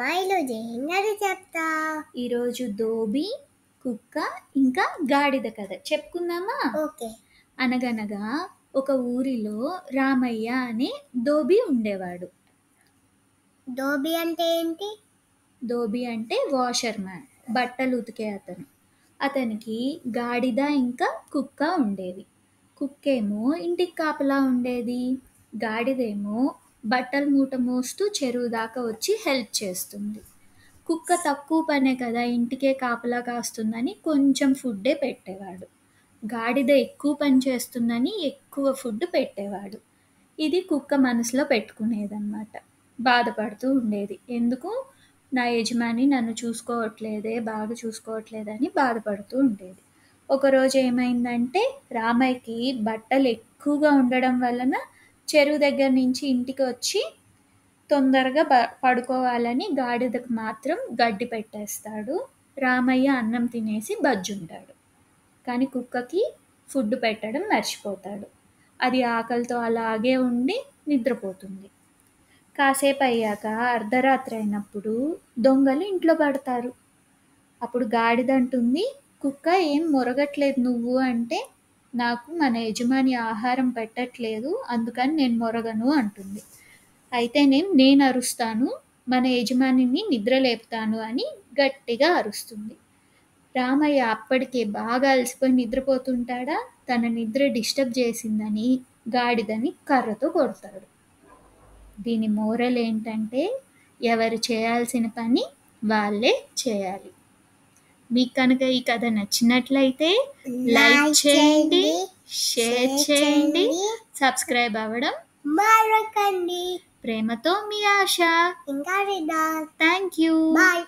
అమ్మా ఈరోజు ఏం కథ చెప్తా? ఈరోజు దోబి, కుక్క ఇంకా గాడిద కథ చెప్పుకుందామా? ఓకే. అనగనగా ఒక ఊరిలో రామయ్య అనే దోబి ఉండేవాడు. దోబి అంటే ఏంటి? దోబి అంటే వాషర్ మ్యాన్, బట్టలు ఉతికే అతను. అతనికి గాడిద ఇంకా కుక్క ఉండేవి. కుక్కేమో ఇంటికి కాపలా ఉండేది. గాడిదేమో బట్టలు మూట మోస్తూ చెరువు దాకా వచ్చి హెల్ప్ చేస్తుంది. కుక్క తక్కువ పనే కదా, ఇంటికే కాపలా కాస్తుందని కొంచెం ఫుడ్డే పెట్టేవాడు. గాడిద ఎక్కువ పని చేస్తుందని ఎక్కువ ఫుడ్ పెట్టేవాడు. ఇది కుక్క మనసులో పెట్టుకునేదన్నమాట. బాధపడుతూ ఉండేది. ఎందుకు నా యజమాని నన్ను చూసుకోవట్లేదే, బాగా చూసుకోవట్లేదని బాధపడుతూ ఉండేది. ఒకరోజు ఏమైందంటే రామయ్యకి బట్టలు ఎక్కువగా ఉండడం వలన చెరువు దగ్గర నుంచి ఇంటికి వచ్చి తొందరగా పడుకోవాలని గాడిదకు మాత్రం గడ్డి పెట్టేస్తాడు. రామయ్య అన్నం తినేసి బజ్జుంటాడు. కానీ కుక్కకి ఫుడ్ పెట్టడం మర్చిపోతాడు. అది ఆకలితో అలాగే ఉండి నిద్రపోతుంది. కాసేపు అయ్యాక అర్ధరాత్రి అయినప్పుడు దొంగలు ఇంట్లో పడతారు. అప్పుడు గాడిద అంటుంది, కుక్క ఏం మొరగట్లేదు నువ్వు అంటే, నాకు మన యజమాని ఆహారం పెట్టట్లేదు అందుకని నేను మొరగను అంటుంది. అయితే నేను అరుస్తాను, మన యజమానిని నిద్రలేపుతాను అని గట్టిగా అరుస్తుంది. రామయ్య అప్పటికే బాగా అలసిపోయి నిద్రపోతుంటాడా, తన నిద్ర డిస్టర్బ్ చేసిందని గాడిదని కర్రతో కొడతాడు. దీని మోరల్ ఏంటంటే, ఎవరు చేయాల్సిన పని వాళ్ళే చేయాలి. మీకు కనుక ఈ కథ నచ్చినట్లయితే లైక్ చేయండి, షేర్ చేయండి, సబ్స్క్రైబ్ అవ్వడం మరొకండి. ప్రేమతో మీ ఆశ. ఇంకా రిదా. Thank you. బాయ్.